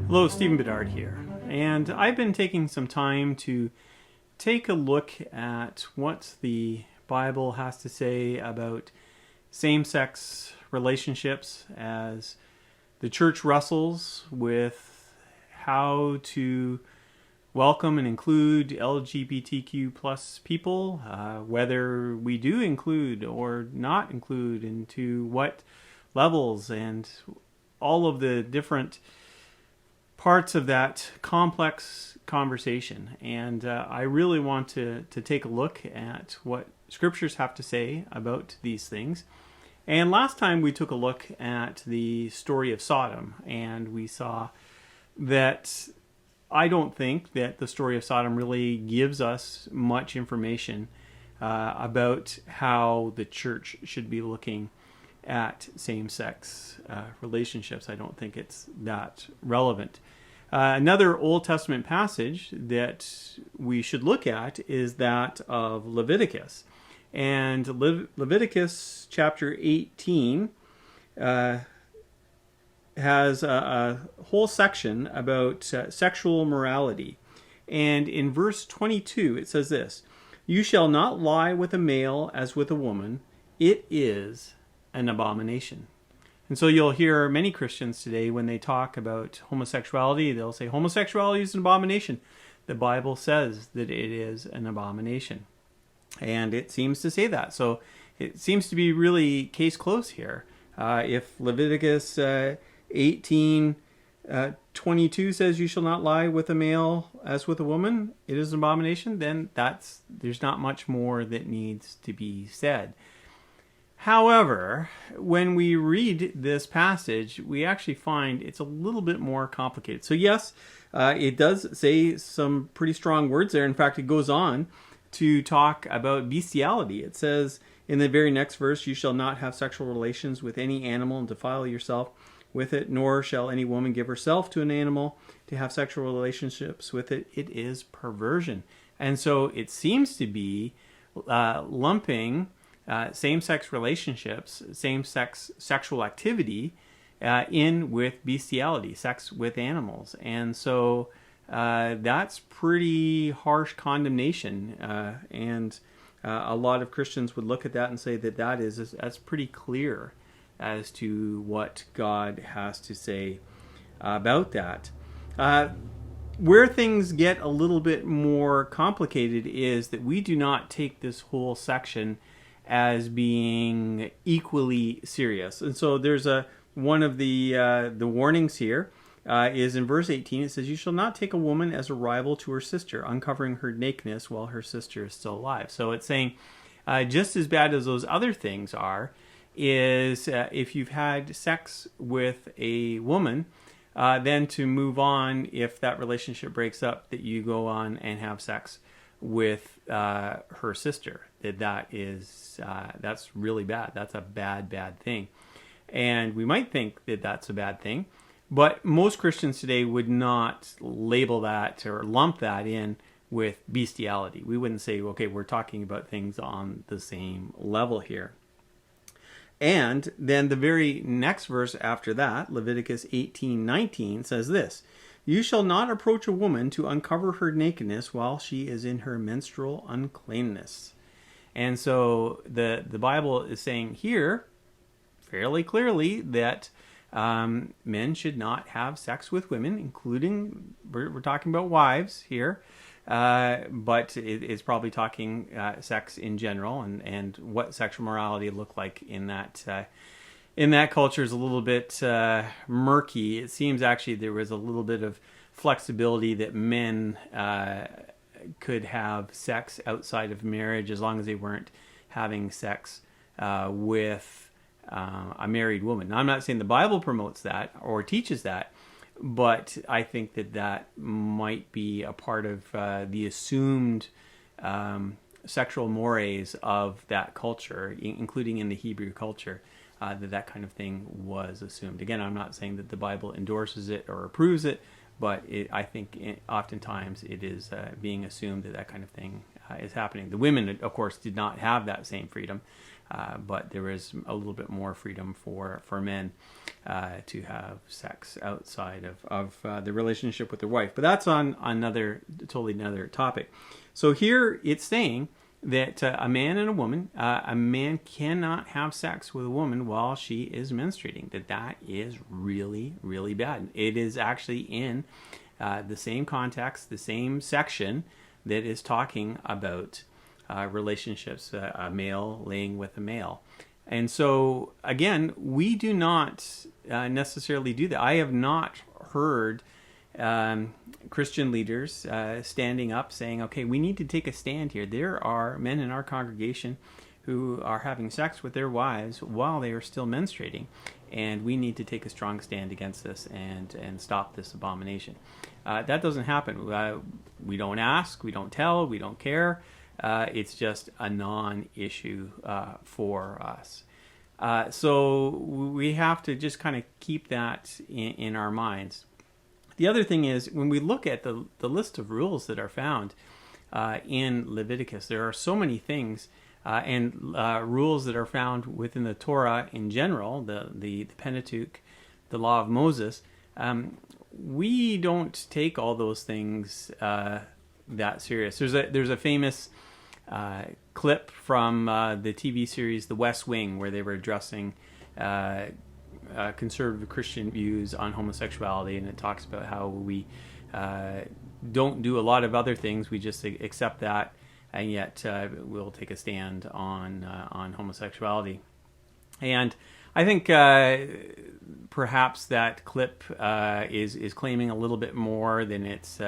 Hello, Stephen Bedard here, and I've been taking some time to take a look at what the Bible has to say about same-sex relationships as the church wrestles with how to welcome and include LGBTQ plus people, whether we do include or not include, into what levels, and all of the different parts of that complex conversation. And I really want to take a look at what scriptures have to say about these things. And last time we took a look at the story of Sodom, and we saw that I don't think that the story of Sodom really gives us much information about how the church should be looking at same-sex relationships. I don't think it's that relevant. Another Old Testament passage that we should look at is that of Leviticus. And Leviticus chapter 18 has a whole section about sexual morality. And in verse 22 it says this: "You shall not lie with a male as with a woman. It is an abomination." And so you'll hear many Christians today, when they talk about homosexuality, they'll say homosexuality is an abomination. The Bible says that it is an abomination. And it seems to say that. So it seems to be really case closed here. If Leviticus 18:22 says you shall not lie with a male as with a woman, it is an abomination, then there's not much more that needs to be said. However, when we read this passage, we actually find it's a little bit more complicated. So yes, it does say some pretty strong words there. In fact, it goes on to talk about bestiality. It says in the very next verse, "You shall not have sexual relations with any animal and defile yourself with it, nor shall any woman give herself to an animal to have sexual relationships with it. It is perversion." And so it seems to be lumping same-sex relationships, same-sex sexual activity in with bestiality, sex with animals. And so that's pretty harsh condemnation. And a lot of Christians would look at that and say that's pretty clear as to what God has to say about that. Where things get a little bit more complicated is that we do not take this whole section as being equally serious. And so there's one of the warnings here is in verse 18. It says, "You shall not take a woman as a rival to her sister, uncovering her nakedness while her sister is still alive." So it's saying just as bad as those other things are, is if you've had sex with a woman, then to move on, if that relationship breaks up, that you go on and have sex with her sister. That's really bad. That's a bad thing. And we might think that that's a bad thing, but most Christians today would not label that or lump that in with bestiality. We wouldn't say, okay, we're talking about things on the same level here. And then the very next verse after that, Leviticus 18:19, says this: "You shall not approach a woman to uncover her nakedness while she is in her menstrual uncleanness." And so the Bible is saying here fairly clearly that men should not have sex with women, including, we're talking about wives here, but it's probably talking sex in general, and what sexual morality looked like in that culture is a little bit murky. It seems actually there was a little bit of flexibility that men could have sex outside of marriage as long as they weren't having sex with a married woman. Now, I'm not saying the Bible promotes that or teaches that, but I think that might be a part of the assumed sexual mores of that culture, including in the Hebrew culture, that kind of thing was assumed. Again, I'm not saying that the Bible endorses it or approves it, but I think oftentimes it is being assumed that that kind of thing is happening. The women, of course, did not have that same freedom, but there is a little bit more freedom for men to have sex outside of the relationship with their wife. But that's on totally another topic. So here it's saying that a man and a man cannot have sex with a woman while she is menstruating. That is really, really bad. It is actually in the same context, the same section that is talking about relationships, a male laying with a male. And so, again, we do not necessarily do that. I have not heard Christian leaders standing up saying, okay, we need to take a stand here. There are men in our congregation who are having sex with their wives while they are still menstruating, and we need to take a strong stand against this and stop this abomination. That doesn't happen. We don't ask, we don't tell, we don't care. It's just a non-issue for us. So we have to just kind of keep that in our minds. The other thing is, when we look at the list of rules that are found in Leviticus, there are so many things and rules that are found within the Torah in general, the Pentateuch, the Law of Moses. We don't take all those things that serious. There's a famous clip from the TV series The West Wing, where they were addressing conservative Christian views on homosexuality, and it talks about how we don't do a lot of other things. We just accept that, and yet we'll take a stand on homosexuality. And I think perhaps that clip is claiming a little bit more than it's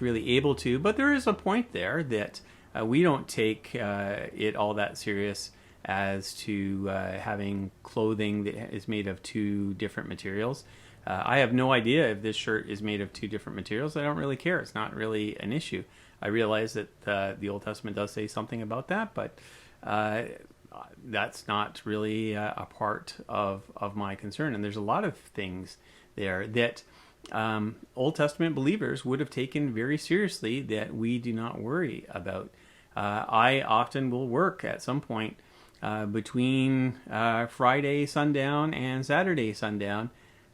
really able to. But there is a point there that we don't take it all that serious as to having clothing that is made of two different materials. I have no idea if this shirt is made of two different materials. I don't really care. It's not really an issue. I realize that the Old Testament does say something about that, but that's not really a part of my concern. And there's a lot of things there that Old Testament believers would have taken very seriously that we do not worry about. I often will work at some point between Friday sundown and Saturday sundown.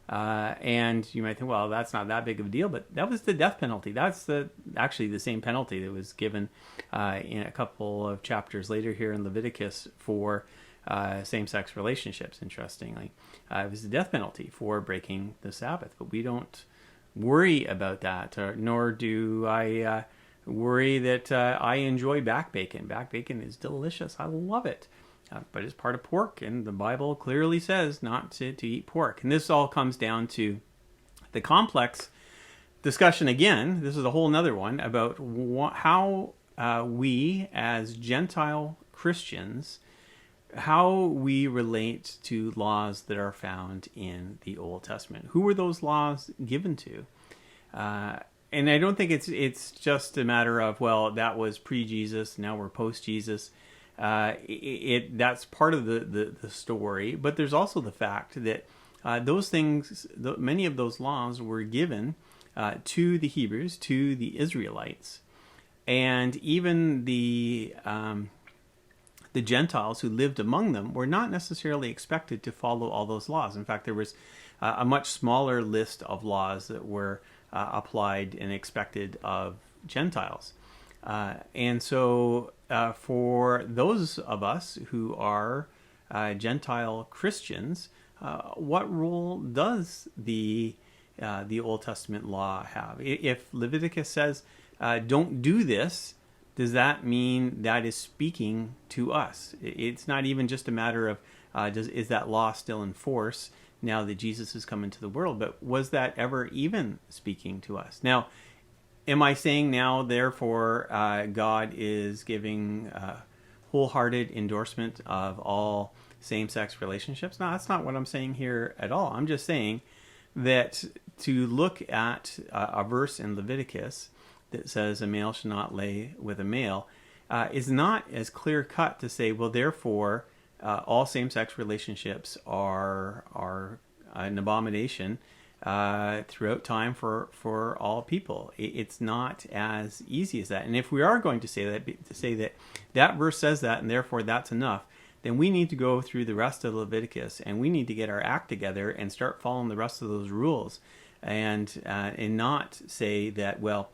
And you might think, well, that's not that big of a deal, but that was the death penalty. That's actually the same penalty that was given in a couple of chapters later here in Leviticus for same-sex relationships, interestingly. It was the death penalty for breaking the Sabbath, but we don't worry about that, nor do I worry that I enjoy back bacon. Back bacon is delicious. I love it. But it's part of pork, and the Bible clearly says not to eat pork. And this all comes down to the complex discussion again. This is a whole nother one about how we as Gentile Christians, how we relate to laws that are found in the Old Testament. Who were those laws given to? And I don't think it's just a matter of, well, that was pre-Jesus, now we're post-Jesus. That's part of the story, but there's also the fact that those things, many of those laws were given to the Hebrews, to the Israelites, and even the Gentiles who lived among them were not necessarily expected to follow all those laws. In fact, there was a much smaller list of laws that were applied and expected of Gentiles. And so for those of us who are Gentile Christians, what role does the Old Testament law have? If Leviticus says, don't do this, does that mean that is speaking to us? It's not even just a matter of, is that law still in force now that Jesus has come into the world, but was that ever even speaking to us? Now, am I saying now, therefore, God is giving wholehearted endorsement of all same-sex relationships? No, that's not what I'm saying here at all. I'm just saying that to look at a verse in Leviticus that says a male should not lay with a male is not as clear-cut to say, well, therefore, all same-sex relationships are an abomination, throughout time for all people. It's not as easy as that. And if we are going to say that that verse says that, and therefore that's enough, then we need to go through the rest of Leviticus, and we need to get our act together and start following the rest of those rules, and not say that, well,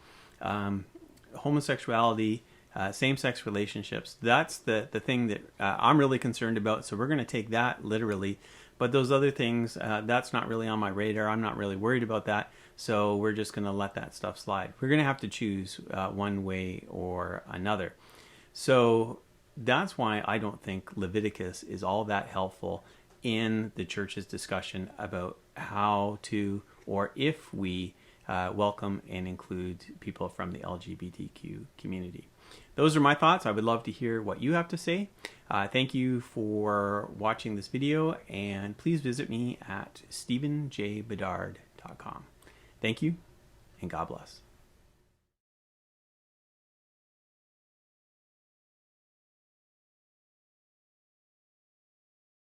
homosexuality, same-sex relationships, that's the thing that I'm really concerned about, so we're going to take that literally. But those other things, that's not really on my radar. I'm not really worried about that, so we're just going to let that stuff slide. We're going to have to choose one way or another. So that's why I don't think Leviticus is all that helpful in the church's discussion about how to, or if we welcome and include people from the LGBTQ community. Those are my thoughts. I would love to hear what you have to say. Thank you for watching this video, and please visit me at stephenjbedard.com. Thank you, and God bless.